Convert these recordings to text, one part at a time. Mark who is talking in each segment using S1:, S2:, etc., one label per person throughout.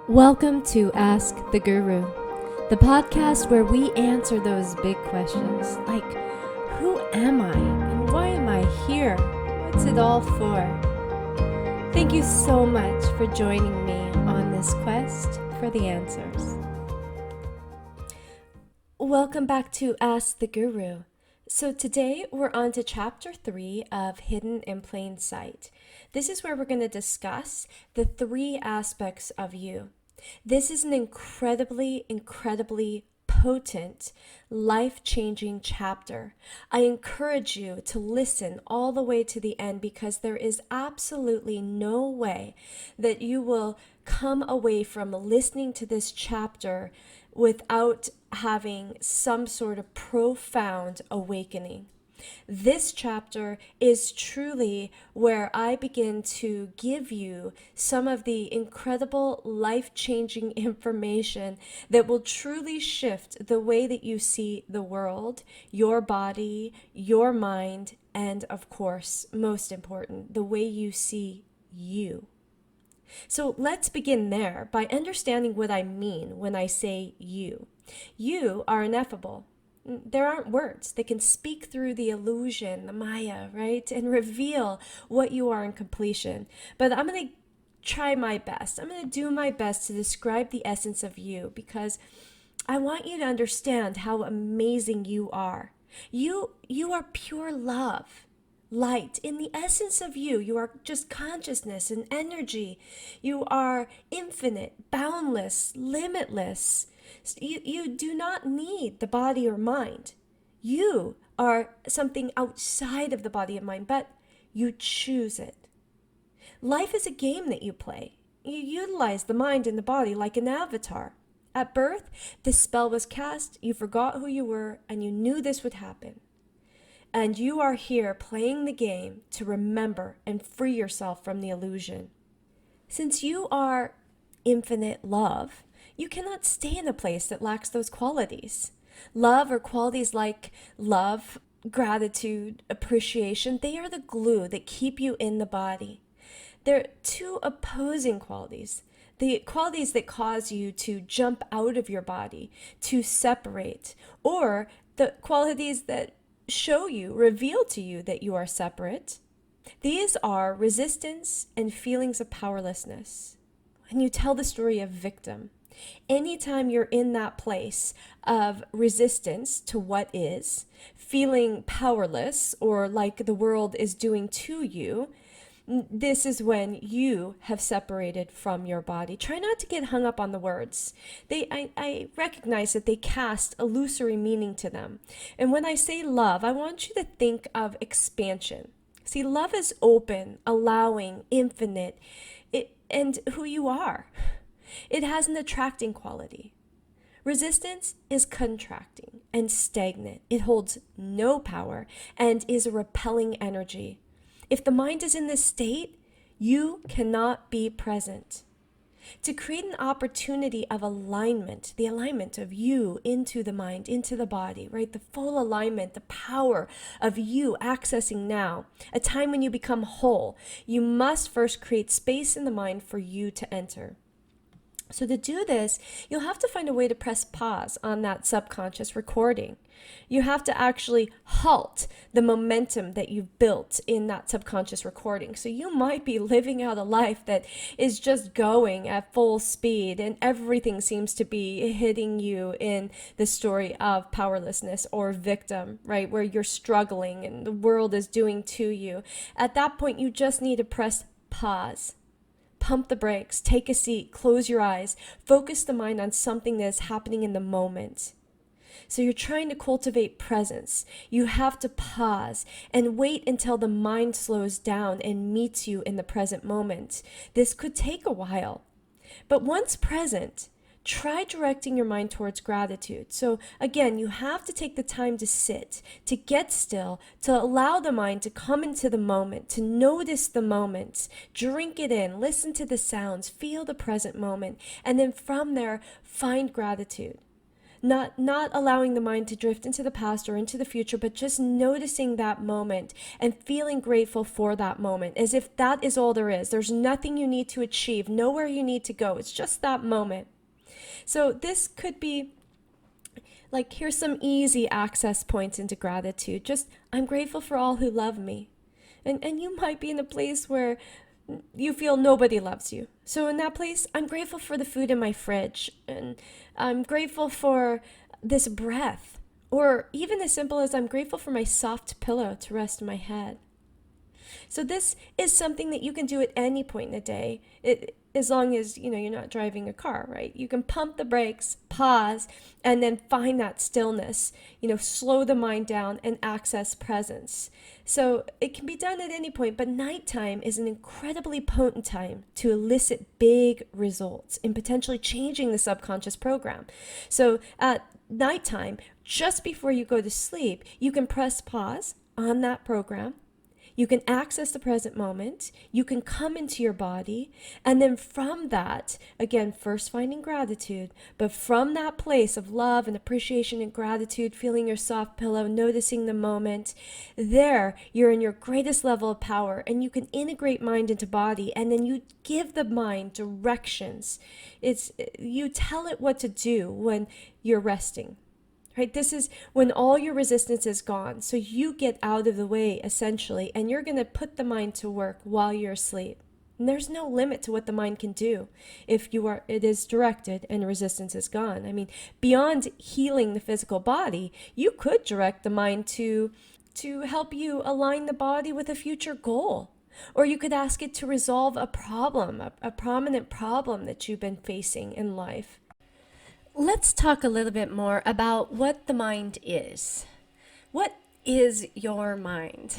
S1: Welcome to Ask the Guru, the podcast where we answer those big questions like, who am I and why am I here? What's it all for? Thank you so much for joining me on this quest for the answers. Welcome back to Ask the Guru. So today we're on to chapter 3 of Hidden in Plain Sight. This is where we're going to discuss the 3 aspects of you. This is an incredibly potent, life-changing chapter. I encourage you to listen all the way to the end because there is absolutely no way that you will come away from listening to this chapter without having some sort of profound awakening. This chapter is truly where I begin to give you some of the incredible life-changing information that will truly shift the way that you see the world, your body, your mind, and of course, most important, the way you see you. So let's begin there by understanding what I mean when I say you. You are ineffable. There aren't words. They can speak through the illusion, the Maya, right? And reveal what you are in completion. But I'm going to try my best. I'm going to do my best to describe the essence of you because I want you to understand how amazing you are. You are pure love. Light. In the essence of you, you are just consciousness and energy. You are infinite, boundless, limitless. You do not need the body or mind. You are something outside of the body and mind, but you choose it. Life is a game that you play. You utilize the mind and the body like an avatar. At birth, the spell was cast, you forgot who you were, and you knew this would happen. And you are here playing the game to remember and free yourself from the illusion. Since you are infinite love, you cannot stay in a place that lacks those qualities. Love or qualities like love, gratitude, appreciation, they are the glue that keep you in the body. They're 2 opposing qualities. The qualities that cause you to jump out of your body, to separate, or the qualities that show you, reveal to you that you are separate. These are resistance and feelings of powerlessness. When you tell the story of victim, anytime you're in that place of resistance to what is, feeling powerless or like the world is doing to you, this is when you have separated from your body. Try not to get hung up on the words. I recognize that they cast illusory meaning to them. And when I say love, I want you to think of expansion. See, love is open, allowing, infinite, and who you are. It has an attracting quality. Resistance is contracting and stagnant. It holds no power and is a repelling energy. If the mind is in this state, you cannot be present. To create an opportunity of alignment, the alignment of you into the mind, into the body, right? The full alignment, the power of you accessing now, a time when you become whole, you must first create space in the mind for you to enter. So to do this, you'll have to find a way to press pause on that subconscious recording. You have to actually halt the momentum that you've built in that subconscious recording. So you might be living out a life that is just going at full speed and everything seems to be hitting you in the story of powerlessness or victim, right? Where you're struggling and the world is doing to you. At that point, you just need to press pause. Pump the brakes, take a seat, close your eyes, focus the mind on something that is happening in the moment. So you're trying to cultivate presence. You have to pause and wait until the mind slows down and meets you in the present moment. This could take a while, but once present, try directing your mind towards gratitude. So again, you have to take the time to sit, to get still, to allow the mind to come into the moment, to notice the moment, drink it in, listen to the sounds, feel the present moment, and then from there, find gratitude. Not allowing the mind to drift into the past or into the future, but just noticing that moment and feeling grateful for that moment, as if that is all there is. There's nothing you need to achieve, nowhere you need to go. It's just that moment. So this could be like, here's some easy access points into gratitude. Just, I'm grateful for all who love me. And you might be in a place where you feel nobody loves you. So in that place, I'm grateful for the food in my fridge, and I'm grateful for this breath. Or even as simple as I'm grateful for my soft pillow to rest my head. So this is something that you can do at any point in the day, as long as you're not driving a car, right? You can pump the brakes, pause, and then find that stillness. Slow the mind down and access presence. So it can be done at any point, but nighttime is an incredibly potent time to elicit big results in potentially changing the subconscious program. So at nighttime, just before you go to sleep, you can press pause on that program. You can access the present moment. You can come into your body. And then from that, again, first finding gratitude, but from that place of love and appreciation and gratitude, feeling your soft pillow, noticing the moment, there you're in your greatest level of power, and you can integrate mind into body, and then you give the mind directions. You tell it what to do when you're resting. Right? This is when all your resistance is gone. So you get out of the way, essentially, and you're going to put the mind to work while you're asleep. And there's no limit to what the mind can do if it is directed and resistance is gone. I mean, beyond healing the physical body, you could direct the mind to help you align the body with a future goal. Or you could ask it to resolve a problem, a prominent problem that you've been facing in life. Let's talk a little bit more about what the mind is. What is your mind?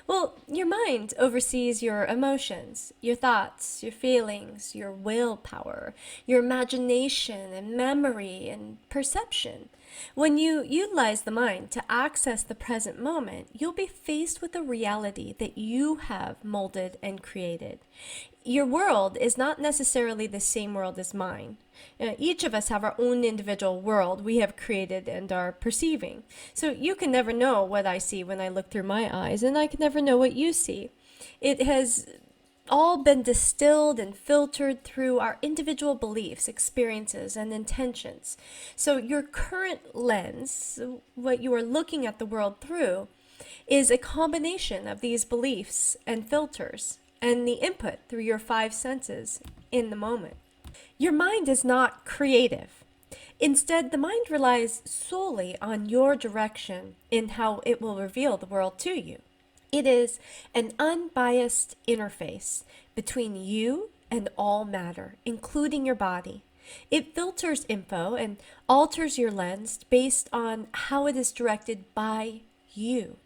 S1: Well, your mind oversees your emotions, your thoughts, your feelings, your willpower, your imagination and memory and perception. When you utilize the mind to access the present moment, you'll be faced with a reality that you have molded and created. Your world is not necessarily the same world as mine. Each of us have our own individual world we have created and are perceiving. So you can never know what I see when I look through my eyes, and I can never know what you see. It has all been distilled and filtered through our individual beliefs, experiences, and intentions. So your current lens, what you are looking at the world through, is a combination of these beliefs and filters and the input through your five senses in the moment. Your mind is not creative. Instead, the mind relies solely on your direction in how it will reveal the world to you. It is an unbiased interface between you and all matter, including your body. It filters info and alters your lens based on how it is directed by you.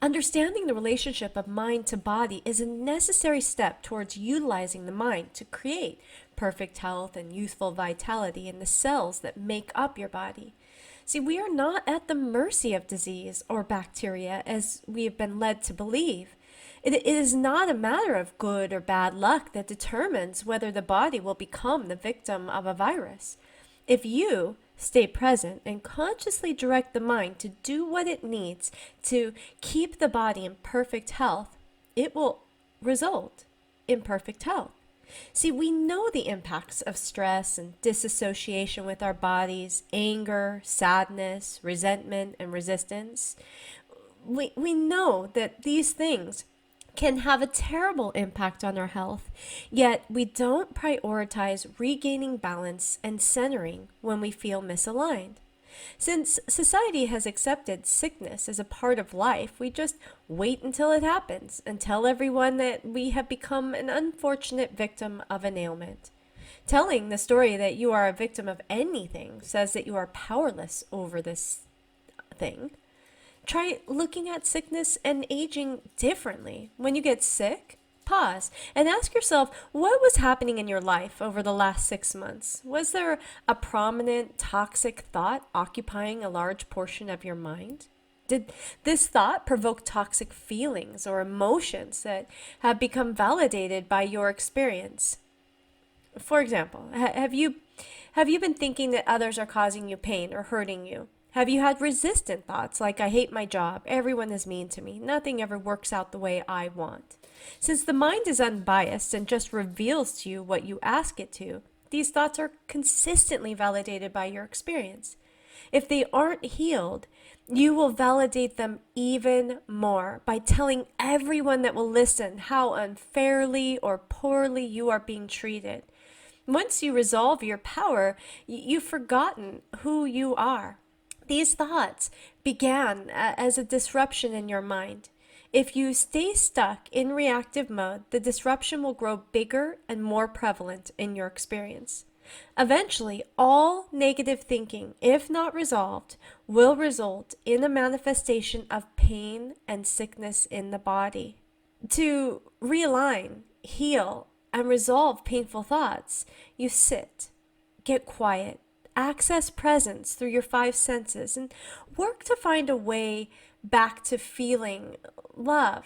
S1: Understanding the relationship of mind to body is a necessary step towards utilizing the mind to create perfect health and youthful vitality in the cells that make up your body. See, we are not at the mercy of disease or bacteria as we have been led to believe. It is not a matter of good or bad luck that determines whether the body will become the victim of a virus. If you stay present and consciously direct the mind to do what it needs to keep the body in perfect health, it will result in perfect health. See, we know the impacts of stress and disassociation with our bodies, anger, sadness, resentment, and resistance. We know that these things can have a terrible impact on our health, yet we don't prioritize regaining balance and centering when we feel misaligned. Since society has accepted sickness as a part of life, we just wait until it happens and tell everyone that we have become an unfortunate victim of an ailment. Telling the story that you are a victim of anything says that you are powerless over this thing. Try looking at sickness and aging differently. When you get sick, pause and ask yourself, what was happening in your life over the last 6 months? Was there a prominent toxic thought occupying a large portion of your mind? Did this thought provoke toxic feelings or emotions that have become validated by your experience? For example, have you Have you been thinking that others are causing you pain or hurting you? Have you had resistant thoughts like, I hate my job, everyone is mean to me, nothing ever works out the way I want? Since the mind is unbiased and just reveals to you what you ask it to, these thoughts are consistently validated by your experience. If they aren't healed, you will validate them even more by telling everyone that will listen how unfairly or poorly you are being treated. Once you resolve your power, you've forgotten who you are. These thoughts began as a disruption in your mind. If you stay stuck in reactive mode, the disruption will grow bigger and more prevalent in your experience. Eventually, all negative thinking, if not resolved, will result in a manifestation of pain and sickness in the body. To realign, heal, and resolve painful thoughts, you sit, get quiet, access presence through your five senses, and work to find a way back to feeling love,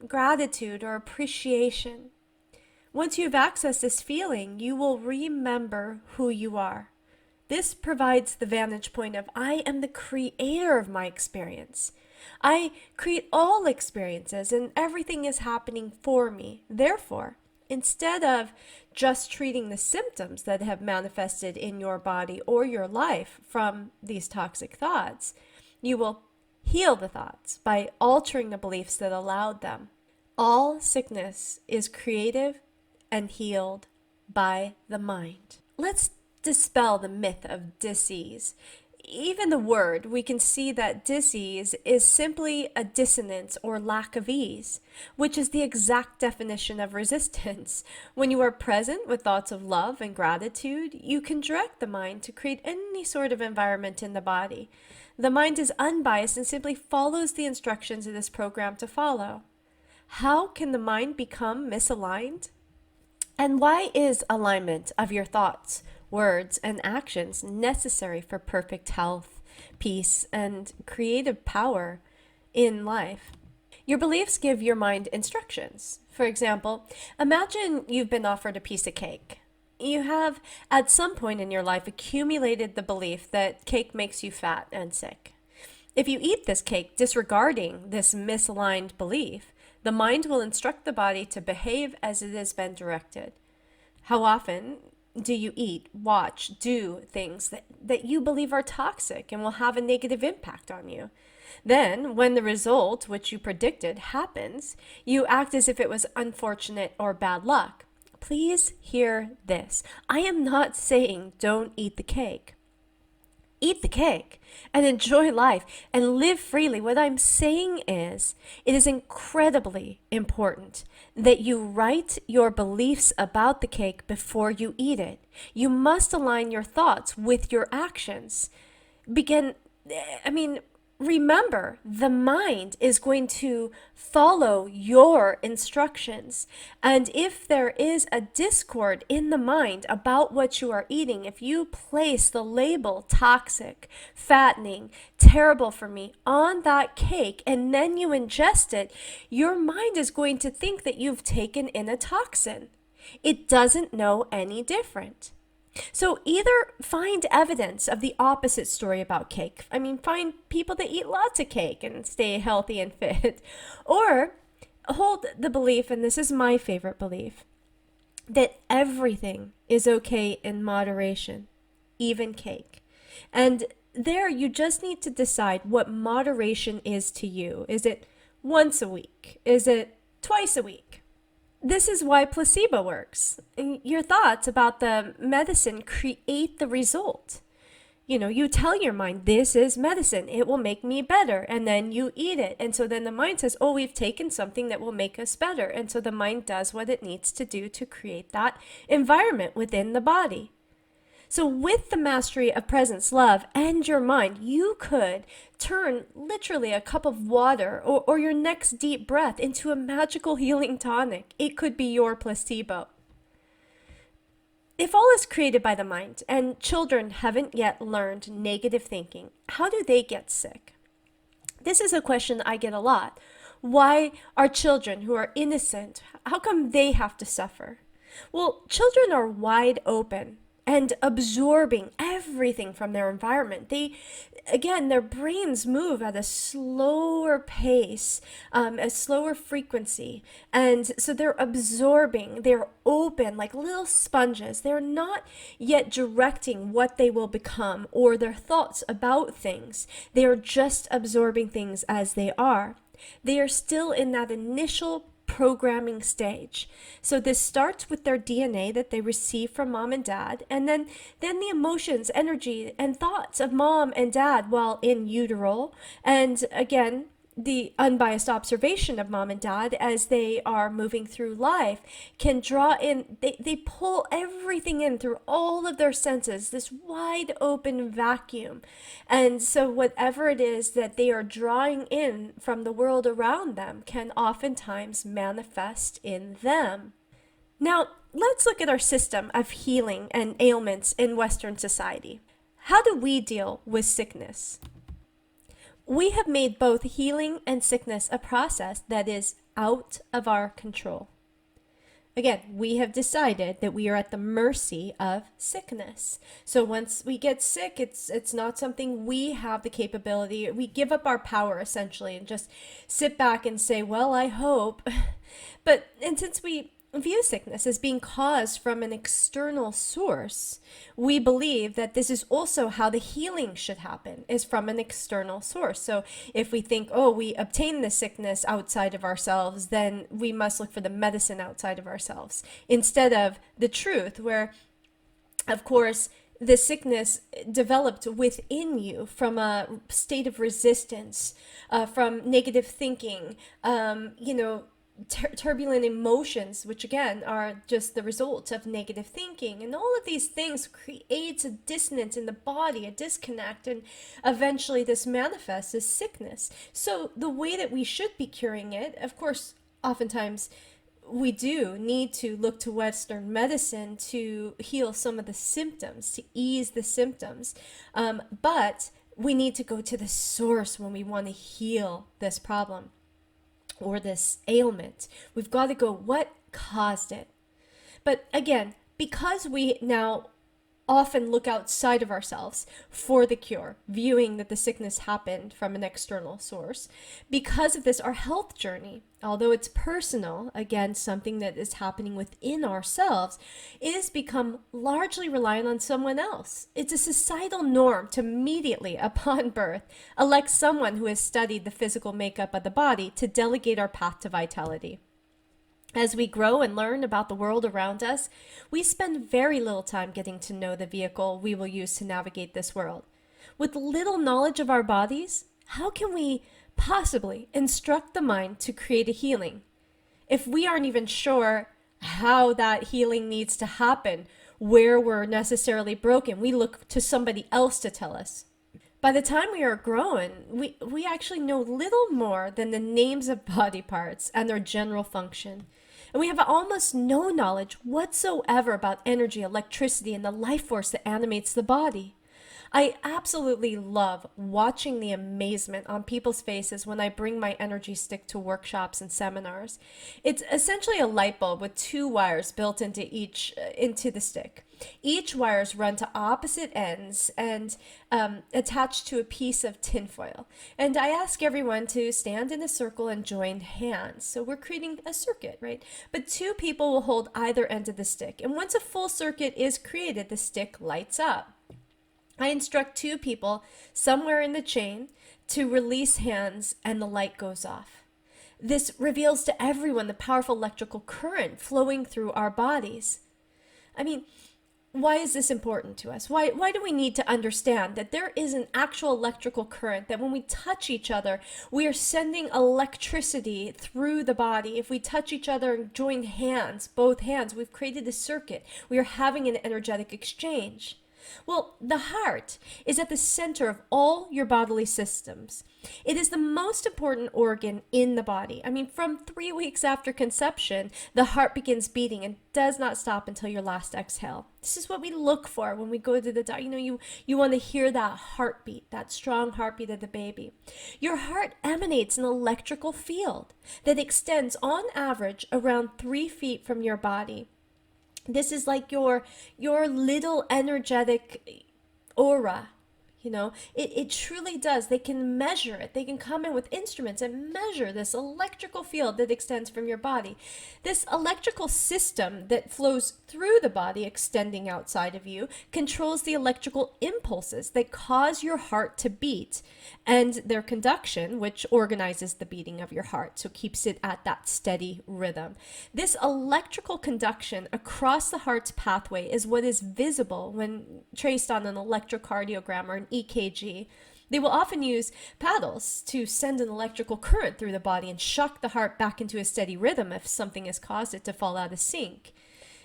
S1: gratitude, or appreciation. Once you've accessed this feeling, you will remember who you are. This provides the vantage point of, I am the creator of my experience. I create all experiences and everything is happening for me. Therefore, instead of just treating the symptoms that have manifested in your body or your life from these toxic thoughts, you will heal the thoughts by altering the beliefs that allowed them. All sickness is creative and healed by the mind. Let's dispel the myth of dis-ease. Even the word, we can see that dis-ease is simply a dissonance or lack of ease, which is the exact definition of resistance. When you are present with thoughts of love and gratitude, you can direct the mind to create any sort of environment in the body. The mind is unbiased and simply follows the instructions it is programmed to follow. How can the mind become misaligned? And why is alignment of your thoughts, words, and actions necessary for perfect health, peace, and creative power in life? Your beliefs give your mind instructions. For example, imagine you've been offered a piece of cake. You have, at some point in your life, accumulated the belief that cake makes you fat and sick. If you eat this cake disregarding this misaligned belief, the mind will instruct the body to behave as it has been directed. How often do you eat, watch, do things that you believe are toxic and will have a negative impact on you? Then, when the result, which you predicted, happens, you act as if it was unfortunate or bad luck. Please hear this. I am not saying don't eat the cake. Eat the cake and enjoy life and live freely. What I'm saying is, it is incredibly important that you write your beliefs about the cake before you eat it. You must align your thoughts with your actions. Remember, the mind is going to follow your instructions. And if there is a discord in the mind about what you are eating, if you place the label toxic, fattening, terrible for me on that cake, and then you ingest it, your mind is going to think that you've taken in a toxin. It doesn't know any different. So either find evidence of the opposite story about cake. Find people that eat lots of cake and stay healthy and fit. Or hold the belief, and this is my favorite belief, that everything is okay in moderation, even cake. And there you just need to decide what moderation is to you. Is it once a week? Is it twice a week? This is why placebo works. Your thoughts about the medicine create the result. You tell your mind, this is medicine. It will make me better. And then you eat it. And so then the mind says, oh, we've taken something that will make us better. And so the mind does what it needs to do to create that environment within the body. So with the mastery of presence, love, and your mind, you could turn literally a cup of water or your next deep breath into a magical healing tonic. It could be your placebo. If all is created by the mind and children haven't yet learned negative thinking, how do they get sick? This is a question I get a lot. Why are children who are innocent, how come they have to suffer? Well, children are wide open and absorbing everything from their environment. Their brains move at a slower pace, a slower frequency. And so they're absorbing, they're open like little sponges. They're not yet directing what they will become or their thoughts about things. They are just absorbing things as they are. They are still in that initial programming stage. So this starts with their DNA that they receive from mom and dad, and then the emotions, energy, and thoughts of mom and dad while in utero, and again, the unbiased observation of mom and dad as they are moving through life can draw in, they pull everything in through all of their senses, this wide open vacuum. And so whatever it is that they are drawing in from the world around them can oftentimes manifest in them. Now, let's look at our system of healing and ailments in Western society. How do we deal with sickness? We have made both healing and sickness a process that is out of our control. Again, we have decided that we are at the mercy of sickness. So once we get sick, it's not something we have the capability. We give up our power essentially and just sit back and say, well, I hope. And since we view sickness as being caused from an external source, we believe that this is also how the healing should happen, is from an external source. So if we think, oh, we obtain the sickness outside of ourselves, then we must look for the medicine outside of ourselves, instead of the truth where, of course, the sickness developed within you from a state of resistance, from negative thinking, turbulent emotions, which again are just the result of negative thinking. And all of these things creates a dissonance in the body, a disconnect, and eventually this manifests as sickness. So the way that we should be curing it, of course, oftentimes we do need to look to Western medicine to heal some of the symptoms, to ease the symptoms. But we need to go to the source when we want to heal this problem or this ailment. We've got to go, what caused it? But again, because we now often look outside of ourselves for the cure, viewing that the sickness happened from an external source, because of this, our health journey, although it's personal, again, something that is happening within ourselves, is become largely reliant on someone else. It's a societal norm to immediately, upon birth, elect someone who has studied the physical makeup of the body to delegate our path to vitality. As we grow and learn about the world around us, we spend very little time getting to know the vehicle we will use to navigate this world. With little knowledge of our bodies, how can we possibly instruct the mind to create a healing if we aren't even sure how that healing needs to happen, where we're necessarily broken? We look to somebody else to tell us. By the time we are grown, we actually know little more than the names of body parts and their general function. And we have almost no knowledge whatsoever about energy, electricity, and the life force that animates the body. I absolutely love watching the amazement on people's faces when I bring my energy stick to workshops and seminars. It's essentially a light bulb with 2 wires built into the stick. Each wires run to opposite ends and attached to a piece of tinfoil. And I ask everyone to stand in a circle and join hands. So we're creating a circuit, right? But 2 people will hold either end of the stick. And once a full circuit is created, the stick lights up. I instruct 2 people somewhere in the chain to release hands, and the light goes off. This reveals to everyone the powerful electrical current flowing through our bodies. I mean, why is this important to us? Why do we need to understand that there is an actual electrical current, that when we touch each other, we are sending electricity through the body? If we touch each other and join hands, both hands, we've created a circuit. We are having an energetic exchange. Well, the heart is at the center of all your bodily systems. It is the most important organ in the body. I mean, from 3 weeks after conception, the heart begins beating and does not stop until your last exhale. This is what we look for when we go to the doctor. You want to hear that heartbeat, that strong heartbeat of the baby. Your heart emanates an electrical field that extends on average around 3 feet from your body. This is like your little energetic aura. It truly does. They can measure it. They can come in with instruments and measure this electrical field that extends from your body. This electrical system that flows through the body, extending outside of you, controls the electrical impulses that cause your heart to beat and their conduction, which organizes the beating of your heart, so keeps it at that steady rhythm. This electrical conduction across the heart's pathway is what is visible when traced on an electrocardiogram or an EKG. They will often use paddles to send an electrical current through the body and shock the heart back into a steady rhythm if something has caused it to fall out of sync.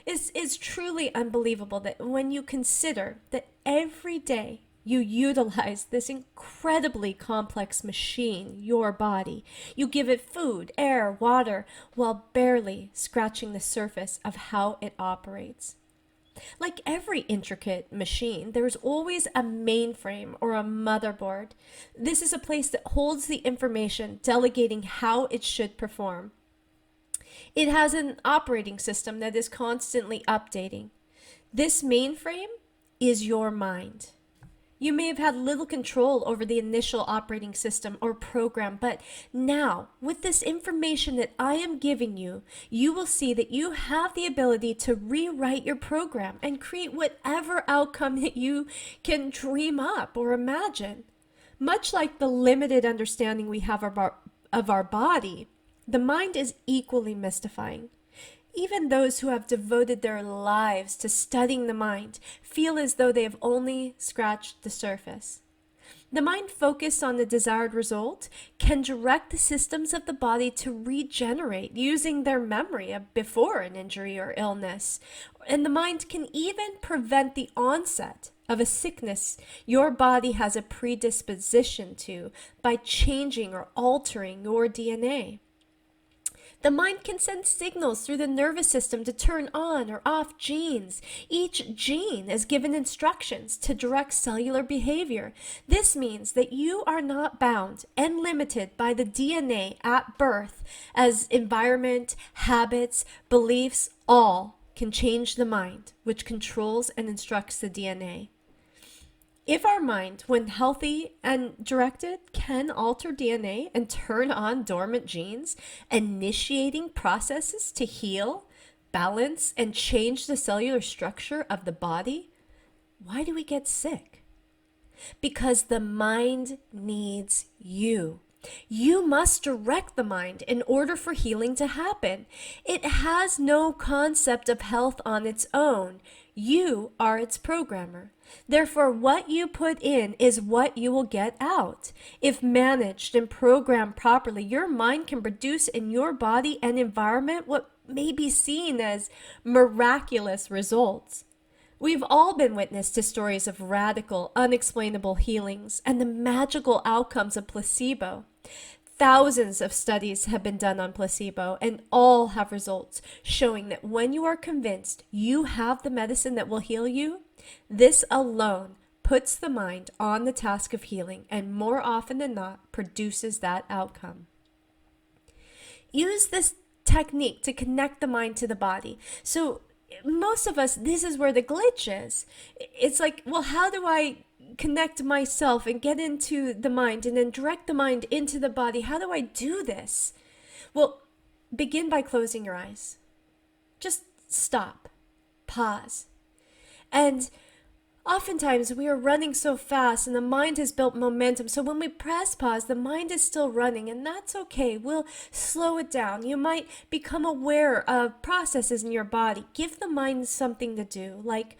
S1: It's truly unbelievable that when you consider that every day you utilize this incredibly complex machine, your body. You give it food, air, water, while barely scratching the surface of how it operates. Like every intricate machine, there's always a mainframe or a motherboard. This is a place that holds the information, delegating how it should perform. It has an operating system that is constantly updating. This mainframe is your mind. You may have had little control over the initial operating system or program, but now, with this information that I am giving you, you will see that you have the ability to rewrite your program and create whatever outcome that you can dream up or imagine. Much like the limited understanding we have of our body, the mind is equally mystifying. Even those who have devoted their lives to studying the mind feel as though they have only scratched the surface. The mind focused on the desired result can direct the systems of the body to regenerate using their memory of before an injury or illness. And the mind can even prevent the onset of a sickness your body has a predisposition to by changing or altering your DNA. The mind can send signals through the nervous system to turn on or off genes. Each gene is given instructions to direct cellular behavior. This means that you are not bound and limited by the DNA at birth, as environment, habits, beliefs, all can change the mind, which controls and instructs the DNA. If our mind, when healthy and directed, can alter DNA and turn on dormant genes, initiating processes to heal, balance, and change the cellular structure of the body, why do we get sick? Because the mind needs you. You must direct the mind in order for healing to happen. It has no concept of health on its own. You are its programmer. Therefore, what you put in is what you will get out. If managed and programmed properly, your mind can produce in your body and environment what may be seen as miraculous results. We've all been witness to stories of radical, unexplainable healings and the magical outcomes of placebo. Thousands of studies have been done on placebo, and all have results showing that when you are convinced you have the medicine that will heal you, this alone puts the mind on the task of healing and more often than not produces that outcome. Use this technique to connect the mind to the body. So most of us, this is where the glitch is. It's like, well, how do I connect myself and get into the mind and then direct the mind into the body? How do I do this? Well, begin by closing your eyes. Just stop, pause. And oftentimes we are running so fast and the mind has built momentum. So when we press pause, the mind is still running, and that's okay. We'll slow it down. You might become aware of processes in your body. Give the mind something to do, like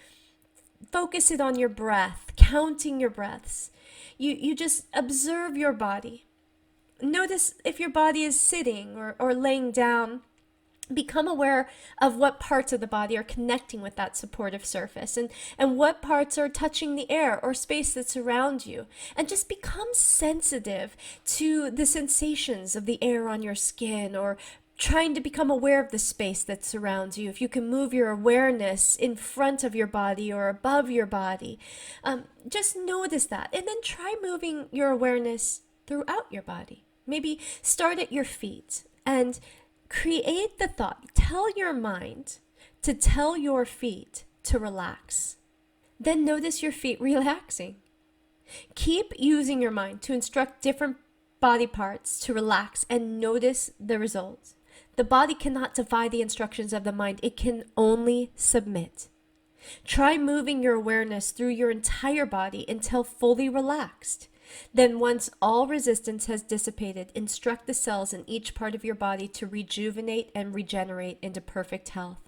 S1: focus it on your breath, counting your breaths. You just observe your body. Notice if your body is sitting or laying down. Become aware of what parts of the body are connecting with that supportive surface and what parts are touching the air or space that's around you. And just become sensitive to the sensations of the air on your skin, or trying to become aware of the space that surrounds you. If you can move your awareness in front of your body or above your body, just notice that. And then try moving your awareness throughout your body. Maybe start at your feet and create the thought. Tell your mind to tell your feet to relax. Then notice your feet relaxing. Keep using your mind to instruct different body parts to relax and notice the results. The body cannot defy the instructions of the mind. It can only submit. Try moving your awareness through your entire body until fully relaxed. Then once all resistance has dissipated, instruct the cells in each part of your body to rejuvenate and regenerate into perfect health.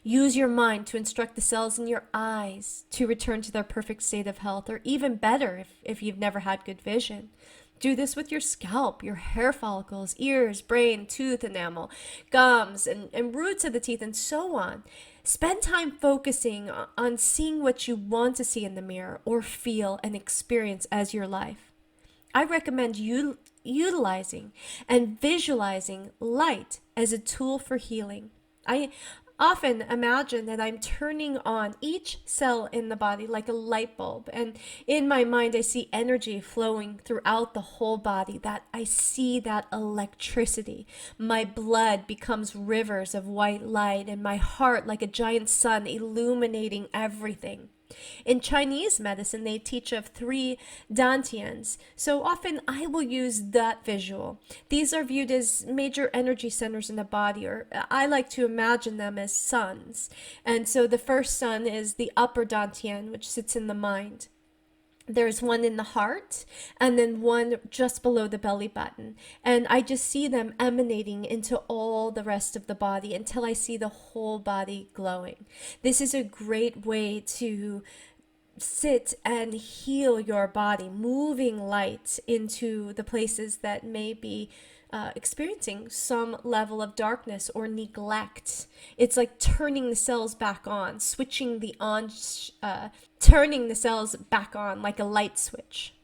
S1: Use your mind to instruct the cells in your eyes to return to their perfect state of health, or even better if you've never had good vision. Do this with your scalp, your hair follicles, ears, brain, tooth enamel, gums, and roots of the teeth, and so on. Spend time focusing on seeing what you want to see in the mirror or feel and experience as your life. I recommend utilizing and visualizing light as a tool for healing. I often imagine that I'm turning on each cell in the body like a light bulb, and in my mind I see energy flowing throughout the whole body, that I see that electricity. My blood becomes rivers of white light, and my heart like a giant sun illuminating everything. In Chinese medicine, they teach of 3 dantians, so often I will use that visual. These are viewed as major energy centers in the body, or I like to imagine them as suns. And so the first sun is the upper dantian, which sits in the mind. There's one in the heart, and then one just below the belly button. And I just see them emanating into all the rest of the body until I see the whole body glowing. This is a great way to sit and heal your body, moving light into the places that may be experiencing some level of darkness or neglect. It's like turning the cells back on, turning the cells back on like a light switch.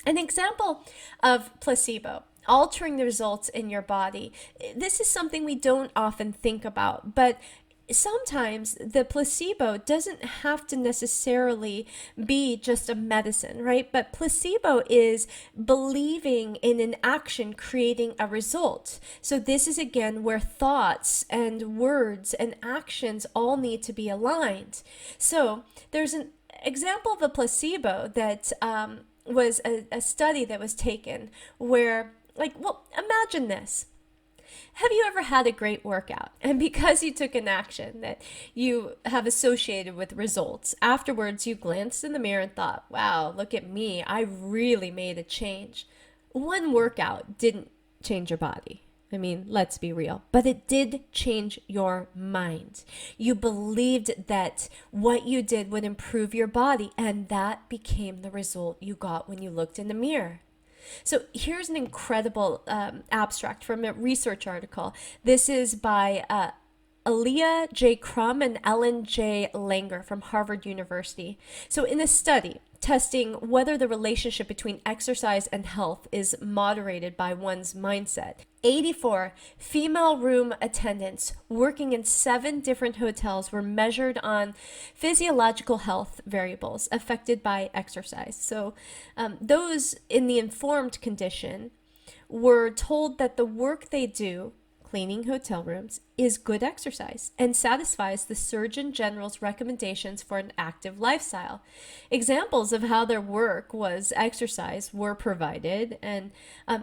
S1: An example of placebo, altering the results in your body. This is something we don't often think about, but sometimes the placebo doesn't have to necessarily be just a medicine, right? But placebo is believing in an action creating a result. So this is again where thoughts and words and actions all need to be aligned. So there's an example of a placebo that was a study that was taken where, imagine this. Have you ever had a great workout, and because you took an action that you have associated with results, afterwards you glanced in the mirror and thought, wow, look at me, I really made a change. One workout didn't change your body. I mean, let's be real, but it did change your mind. You believed that what you did would improve your body, and that became the result you got when you looked in the mirror. So here's an incredible abstract from a research article. This is by Aaliyah J. Crum and Ellen J. Langer from Harvard University. So in a study testing whether the relationship between exercise and health is moderated by one's mindset, 84 female room attendants working in 7 different hotels were measured on physiological health variables affected by exercise. So those in the informed condition were told that the work they do, cleaning hotel rooms, is good exercise and satisfies the Surgeon General's recommendations for an active lifestyle. Examples of how their work was exercise were provided, and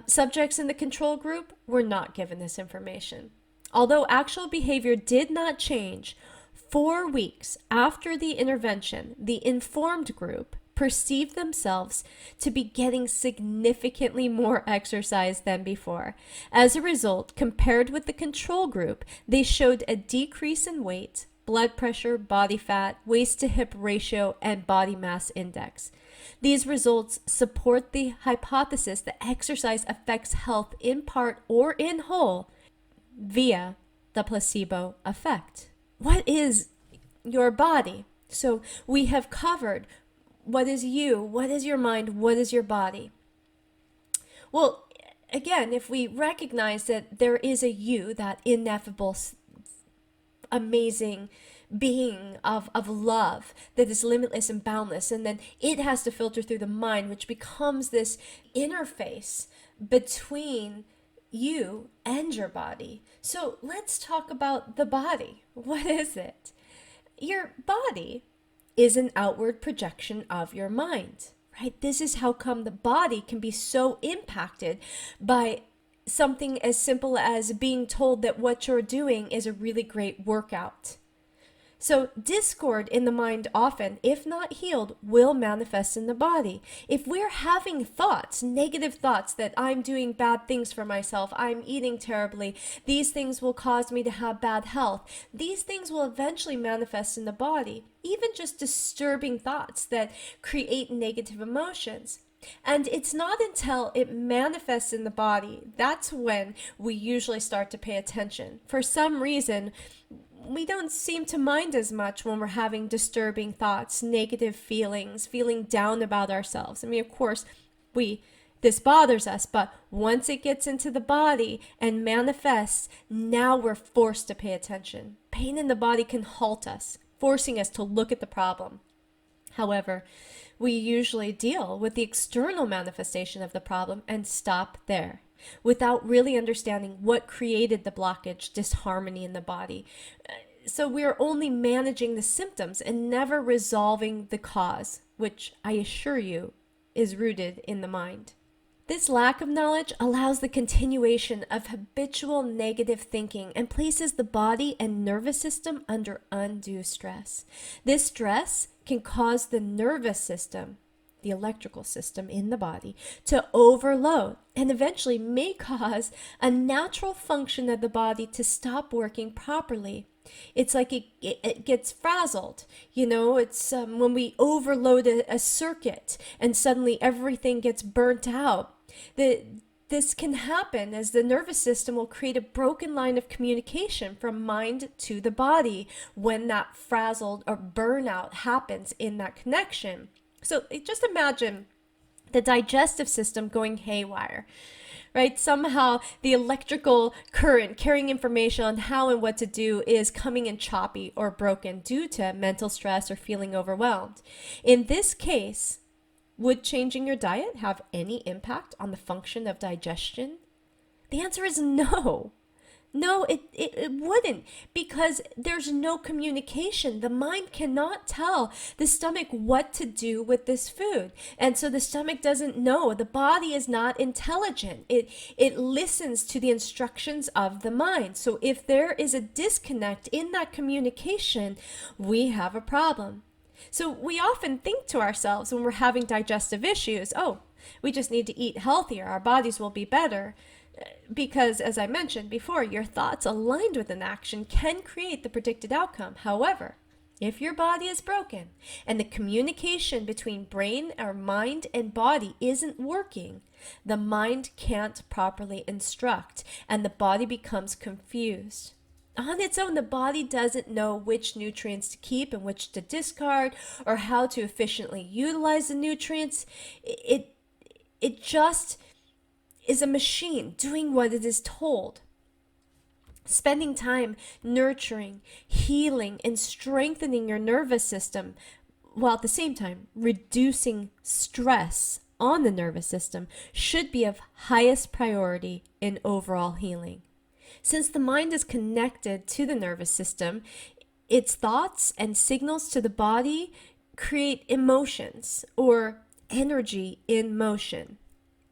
S1: subjects in the control group were not given this information. Although actual behavior did not change, 4 weeks after the intervention, the informed group perceived themselves to be getting significantly more exercise than before. As a result, compared with the control group, they showed a decrease in weight, blood pressure, body fat, waist to hip ratio, and body mass index. These results support the hypothesis that exercise affects health in part or in whole via the placebo effect. What is your body? So we have covered what is you, what is your mind, what is your body? Well, again, if we recognize that there is a you, that ineffable, amazing being of love that is limitless and boundless, and then it has to filter through the mind, which becomes this interface between you and your body. So let's talk about the body. What is it? Your body is an outward projection of your mind, right? This is how come the body can be so impacted by something as simple as being told that what you're doing is a really great workout. So discord in the mind often, if not healed, will manifest in the body. If we're having thoughts, negative thoughts that I'm doing bad things for myself, I'm eating terribly, these things will cause me to have bad health, these things will eventually manifest in the body. Even just disturbing thoughts that create negative emotions. And it's not until it manifests in the body that's when we usually start to pay attention. For some reason, we don't seem to mind as much when we're having disturbing thoughts, negative feelings, feeling down about ourselves. I mean, of course, this bothers us, but once it gets into the body and manifests, now we're forced to pay attention. Pain in the body can halt us, forcing us to look at the problem. However, we usually deal with the external manifestation of the problem and stop there, without really understanding what created the blockage, disharmony in the body. So we're only managing the symptoms and never resolving the cause, which I assure you is rooted in the mind. This lack of knowledge allows the continuation of habitual negative thinking and places the body and nervous system under undue stress. This stress can cause the nervous system, the electrical system in the body, to overload and eventually may cause a natural function of the body to stop working properly. It's like it gets frazzled. It's when we overload a circuit and suddenly everything gets burnt out. This can happen as the nervous system will create a broken line of communication from mind to the body when that frazzled or burnout happens in that connection. So just imagine the digestive system going haywire, right? Somehow the electrical current carrying information on how and what to do is coming in choppy or broken due to mental stress or feeling overwhelmed. In this case, would changing your diet have any impact on the function of digestion? The answer is no. No, it wouldn't, because there's no communication. The mind cannot tell the stomach what to do with this food. And so the stomach doesn't know. The body is not intelligent. It listens to the instructions of the mind. So if there is a disconnect in that communication, we have a problem. So we often think to ourselves when we're having digestive issues, oh, we just need to eat healthier, our bodies will be better. Because, as I mentioned before, your thoughts aligned with an action can create the predicted outcome. However, if your body is broken and the communication between brain or mind and body isn't working, the mind can't properly instruct and the body becomes confused. On its own, the body doesn't know which nutrients to keep and which to discard or how to efficiently utilize the nutrients. It just is a machine doing what it is told. Spending time nurturing, healing, and strengthening your nervous system, while at the same time reducing stress on the nervous system, should be of highest priority in overall healing. Since the mind is connected to the nervous system, its thoughts and signals to the body create emotions or energy in motion.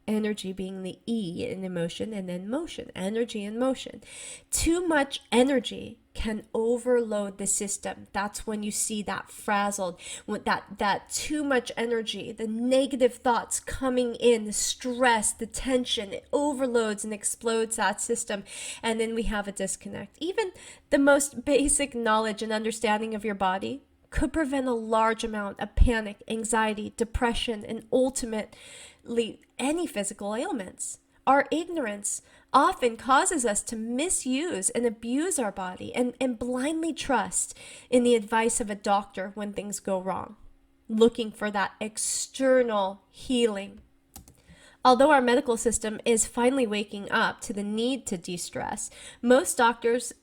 S1: Energy being the E in emotion, and then motion, energy and motion. Too much energy can overload the system. That's when you see that frazzled, with that too much energy, the negative thoughts coming in, the stress, the tension, it overloads and explodes that system. And then we have a disconnect. Even the most basic knowledge and understanding of your body could prevent a large amount of panic, anxiety, depression, and ultimately any physical ailments. Our ignorance often causes us to misuse and abuse our body and blindly trust in the advice of a doctor when things go wrong, looking for that external healing. Although our medical system is finally waking up to the need to de-stress, most doctors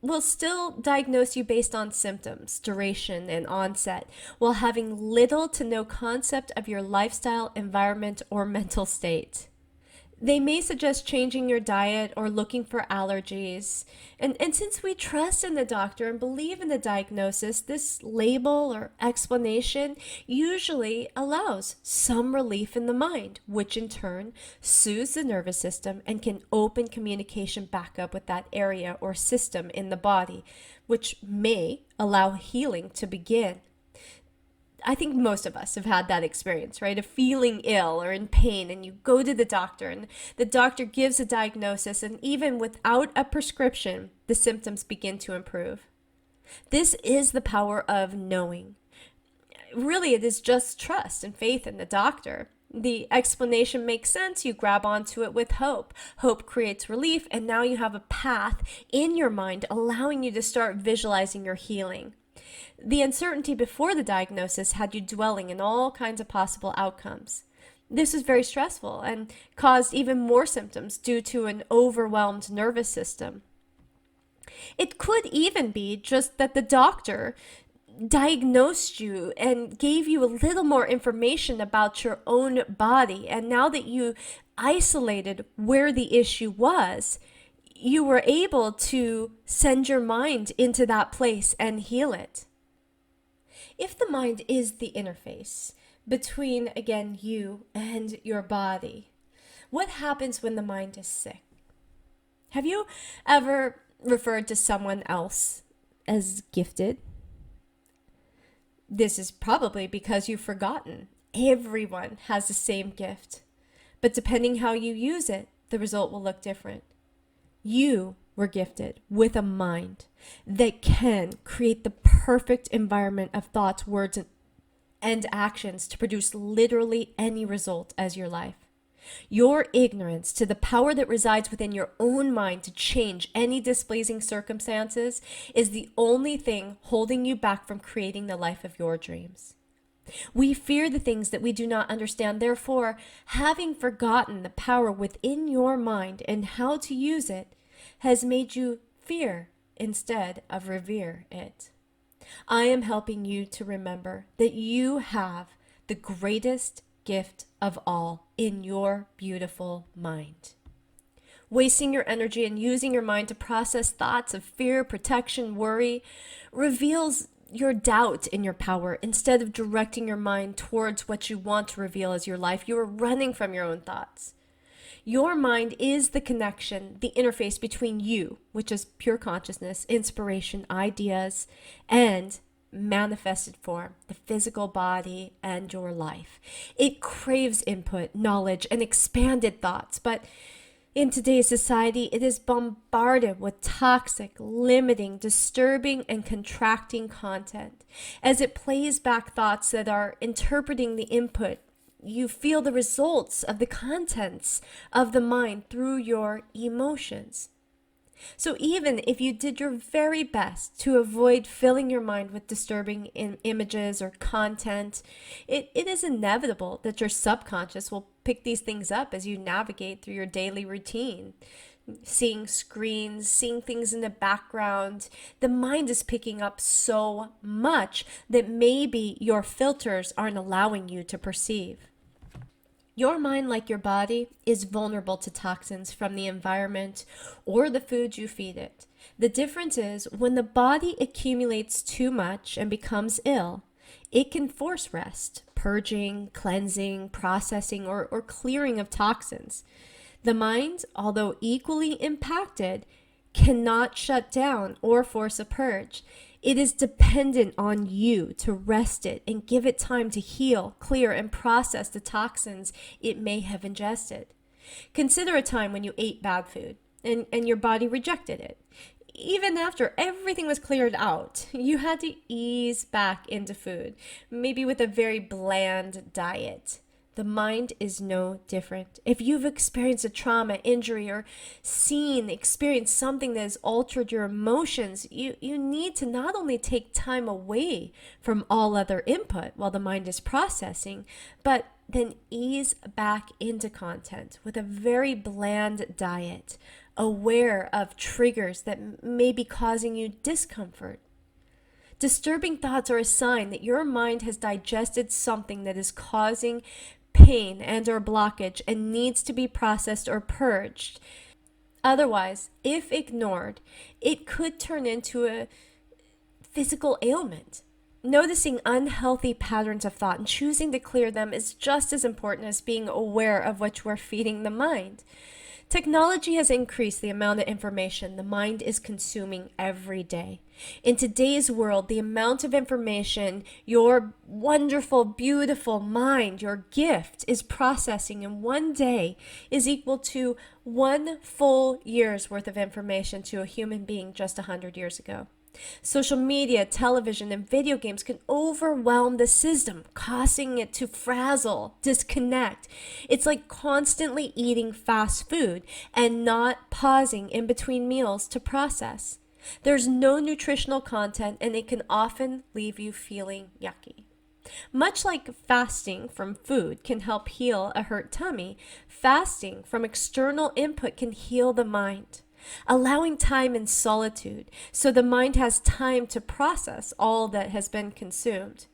S1: will still diagnose you based on symptoms, duration, and onset, while having little to no concept of your lifestyle, environment, or mental state. They may suggest changing your diet or looking for allergies. And since we trust in the doctor and believe in the diagnosis, this label or explanation usually allows some relief in the mind, which in turn soothes the nervous system and can open communication back up with that area or system in the body, which may allow healing to begin. I think most of us have had that experience, right? Of feeling ill or in pain, and you go to the doctor, and the doctor gives a diagnosis, and even without a prescription, the symptoms begin to improve. This is the power of knowing. Really, it is just trust and faith in the doctor. The explanation makes sense. You grab onto it with hope. Hope creates relief, and now you have a path in your mind allowing you to start visualizing your healing. The uncertainty before the diagnosis had you dwelling in all kinds of possible outcomes. This was very stressful and caused even more symptoms due to an overwhelmed nervous system. It could even be just that the doctor diagnosed you and gave you a little more information about your own body. And now that you isolated where the issue was, you were able to send your mind into that place and heal it. If the mind is the interface between, again, you and your body, what happens when the mind is sick? Have you ever referred to someone else as gifted? This is probably because you've forgotten. Everyone has the same gift, but depending how you use it, the result will look different. You were gifted with a mind that can create the perfect environment of thoughts, words, and actions to produce literally any result as your life. Your ignorance to the power that resides within your own mind to change any displeasing circumstances is the only thing holding you back from creating the life of your dreams. We fear the things that we do not understand. Therefore, having forgotten the power within your mind and how to use it has made you fear instead of revere it. I am helping you to remember that you have the greatest gift of all in your beautiful mind. Wasting your energy and using your mind to process thoughts of fear, protection, worry reveals your doubt in your power. Instead of directing your mind towards what you want to reveal as your life, you are running from your own thoughts. Your mind is the connection, the interface between you, which is pure consciousness, inspiration, ideas, and manifested form, the physical body and your life. It craves input, knowledge, and expanded thoughts, but in today's society, it is bombarded with toxic, limiting, disturbing, and contracting content. As it plays back thoughts that are interpreting the input, you feel the results of the contents of the mind through your emotions. So even if you did your very best to avoid filling your mind with disturbing images or content, it is inevitable that your subconscious will pick these things up as you navigate through your daily routine. Seeing screens, seeing things in the background, the mind is picking up so much that maybe your filters aren't allowing you to perceive. Your mind, like your body, is vulnerable to toxins from the environment or the food you feed it. The difference is when the body accumulates too much and becomes ill, it can force rest, purging, cleansing, processing, or clearing of toxins. The mind, although equally impacted, cannot shut down or force a purge. It is dependent on you to rest it and give it time to heal, clear, and process the toxins it may have ingested. Consider a time when you ate bad food and your body rejected it. Even after everything was cleared out, you had to ease back into food, maybe with a very bland diet. The mind is no different. If you've experienced a trauma, injury, or experienced something that has altered your emotions, you need to not only take time away from all other input while the mind is processing, but then ease back into content with a very bland diet, aware of triggers that may be causing you discomfort. Disturbing thoughts are a sign that your mind has digested something that is causing pain and or blockage and needs to be processed or purged. Otherwise, if ignored, it could turn into a physical ailment. Noticing unhealthy patterns of thought and choosing to clear them is just as important as being aware of what you are feeding the mind. Technology has increased the amount of information the mind is consuming every day. In today's world, the amount of information your wonderful, beautiful mind, your gift, is processing in one day is equal to 1 full year's worth of information to a human being just 100 years ago. Social media, television, and video games can overwhelm the system, causing it to frazzle, disconnect. It's like constantly eating fast food and not pausing in between meals to process. There's no nutritional content, and it can often leave you feeling yucky. Much like fasting from food can help heal a hurt tummy, fasting from external input can heal the mind. Allowing time in solitude so the mind has time to process all that has been consumed.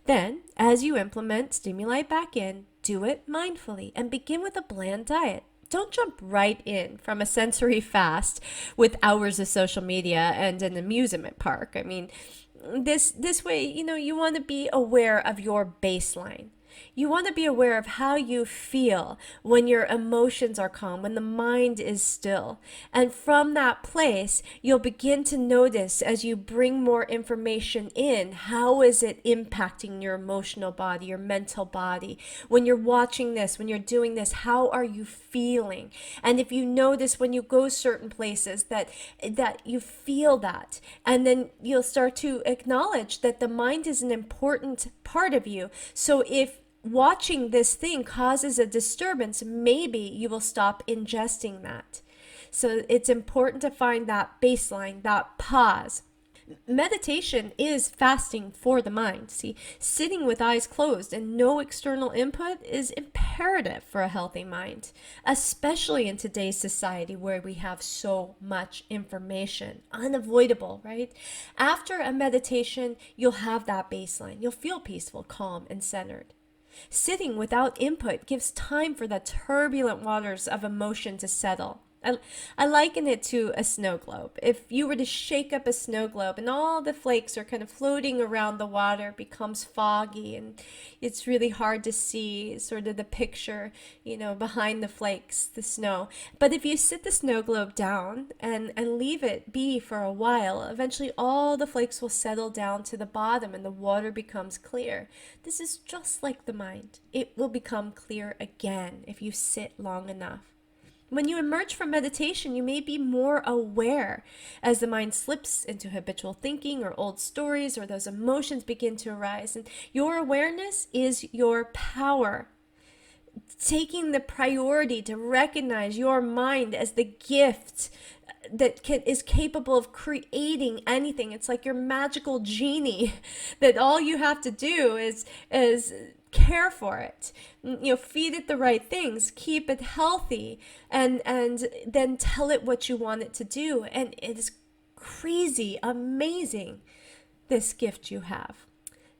S1: Then, as you implement stimuli back in, do it mindfully and begin with a bland diet. Don't jump right in from a sensory fast with hours of social media and an amusement park. I mean, this way, you want to be aware of your baseline. You want to be aware of how you feel when your emotions are calm, when the mind is still. And from that place, you'll begin to notice as you bring more information in, how is it impacting your emotional body, your mental body? When you're watching this, when you're doing this, how are you feeling? And if you notice when you go certain places that you feel that, and then you'll start to acknowledge that the mind is an important part of you. So if watching this thing causes a disturbance, maybe you will stop ingesting that. So it's important to find that baseline, that pause. Meditation is fasting for the mind. See, sitting with eyes closed and no external input is imperative for a healthy mind, especially in today's society where we have so much information. Unavoidable, right? After a meditation, you'll have that baseline. You'll feel peaceful, calm, and centered. Sitting without input gives time for the turbulent waters of emotion to settle. I liken it to a snow globe. If you were to shake up a snow globe and all the flakes are kind of floating around the water, it becomes foggy and it's really hard to see sort of the picture, behind the flakes, the snow. But if you sit the snow globe down and leave it be for a while, eventually all the flakes will settle down to the bottom and the water becomes clear. This is just like the mind. It will become clear again if you sit long enough. When you emerge from meditation, you may be more aware as the mind slips into habitual thinking or old stories or those emotions begin to arise. And your awareness is your power. Taking the priority to recognize your mind as the gift that is capable of creating anything. It's like your magical genie that all you have to do is care for it, feed it the right things, keep it healthy, and then tell it what you want it to do. And it is crazy, amazing, this gift you have.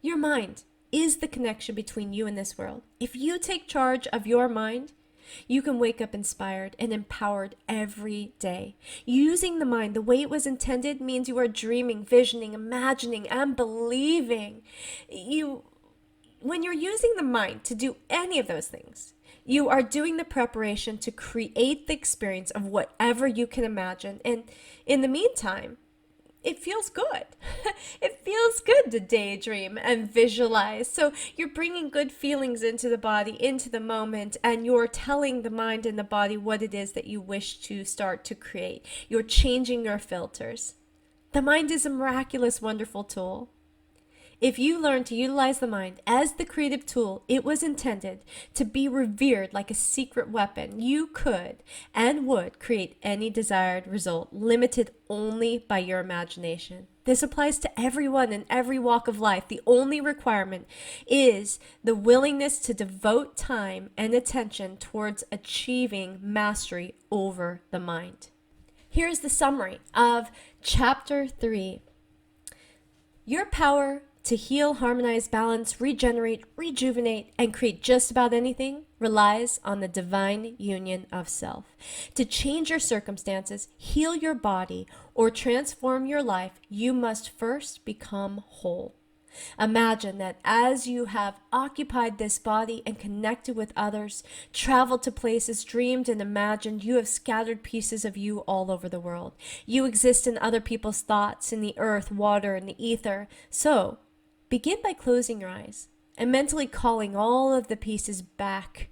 S1: Your mind is the connection between you and this world. If you take charge of your mind, you can wake up inspired and empowered every day. Using the mind the way it was intended means you are dreaming, visioning, imagining, and believing. When you're using the mind to do any of those things, you are doing the preparation to create the experience of whatever you can imagine. And in the meantime, it feels good. It feels good to daydream and visualize. So you're bringing good feelings into the body, into the moment, and you're telling the mind and the body what it is that you wish to start to create. You're changing your filters. The mind is a miraculous, wonderful tool. If you learn to utilize the mind as the creative tool it was intended to be revered like a secret weapon, you could and would create any desired result, limited only by your imagination. This applies to everyone in every walk of life. The only requirement is the willingness to devote time and attention towards achieving mastery over the mind. Here's the summary of Chapter 3. Your power to heal, harmonize, balance, regenerate, rejuvenate, and create just about anything relies on the divine union of self. To change your circumstances, heal your body, or transform your life, you must first become whole. Imagine that as you have occupied this body and connected with others, traveled to places, dreamed and imagined, you have scattered pieces of you all over the world. You exist in other people's thoughts, in the earth, water, and the ether. So, begin by closing your eyes and mentally calling all of the pieces back.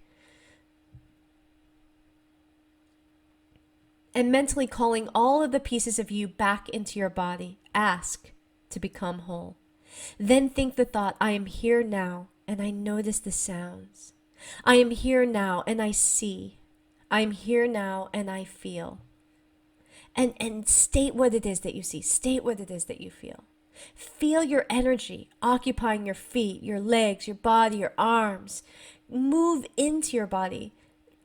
S1: And mentally calling all of the pieces of you back into your body. Ask to become whole. Then think the thought, I am here now and I notice the sounds. I am here now and I see. I am here now and I feel. And state what it is that you see. State what it is that you feel. Feel your energy occupying your feet, your legs, your body, your arms. Move into your body.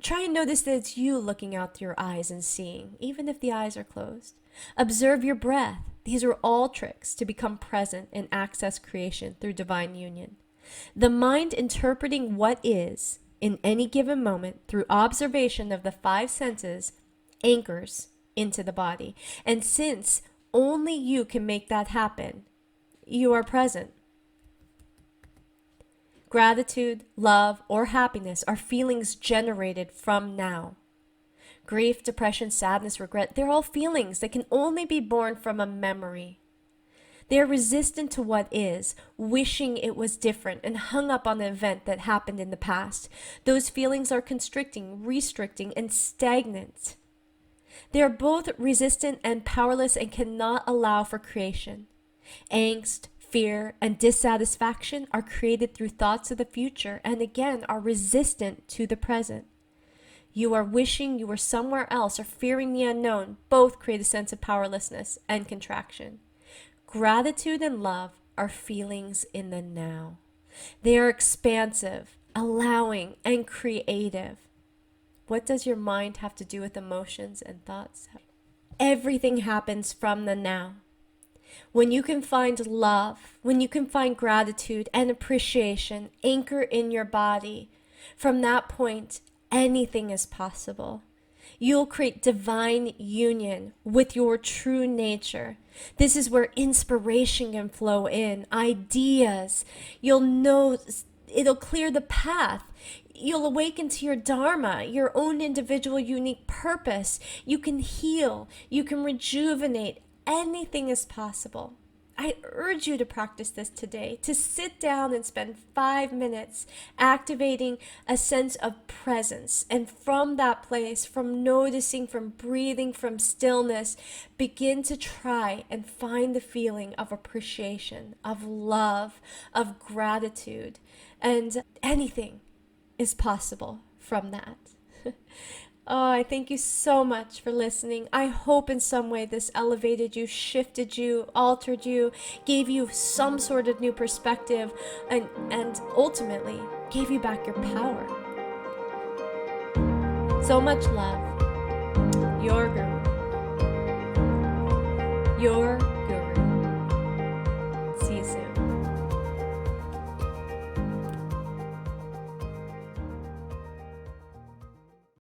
S1: Try and notice that it's you looking out through your eyes and seeing, even if the eyes are closed. Observe your breath. These are all tricks to become present and access creation through divine union. The mind interpreting what is in any given moment through observation of the five senses anchors into the body. And since only you can make that happen, you are present. Gratitude, love, or happiness are feelings generated from now. Grief, depression, sadness, regret, they're all feelings that can only be born from a memory. They are resistant to what is, wishing it was different, and hung up on the event that happened in the past. Those feelings are constricting, restricting, and stagnant. They are both resistant and powerless and cannot allow for creation. Angst, fear, and dissatisfaction are created through thoughts of the future and again are resistant to the present. You are wishing you were somewhere else or fearing the unknown. Both create a sense of powerlessness and contraction. Gratitude and love are feelings in the now. They are expansive, allowing, and creative. What does your mind have to do with emotions and thoughts? Everything happens from the now. When you can find love, when you can find gratitude and appreciation anchor in your body, from that point, anything is possible. You'll create divine union with your true nature. This is where inspiration can flow in, ideas. You'll know it'll clear the path. You'll awaken to your dharma, your own individual unique purpose. You can heal. You can rejuvenate. Anything is possible. I urge you to practice this today, to sit down and spend 5 minutes activating a sense of presence. And from that place, from noticing, from breathing, from stillness, begin to try and find the feeling of appreciation, of love, of gratitude. And anything is possible from that. Oh, I thank you so much for listening. I hope in some way this elevated you, shifted you, altered you, gave you some sort of new perspective, and ultimately gave you back your power. So much love. Your Guru. Your